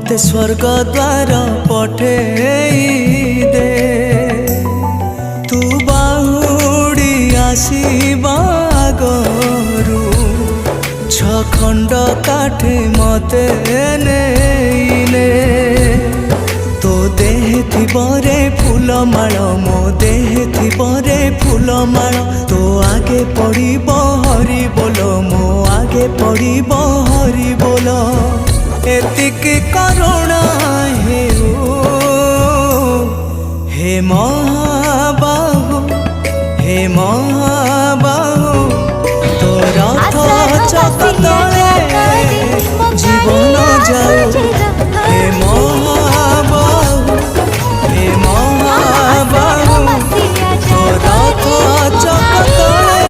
मते स्वर्ग द्वार पठेई दे तू बाहुड़ी आसीबा गरु छखंड काठे मते नेइले तो देह थिबरे फूलमाल मो देह थिबरे फूलमाल तो आगे पड़िब हरि बोल मो आगे पड़िब हरि बोल एतिकी करुणा हे महाबाहु हे महा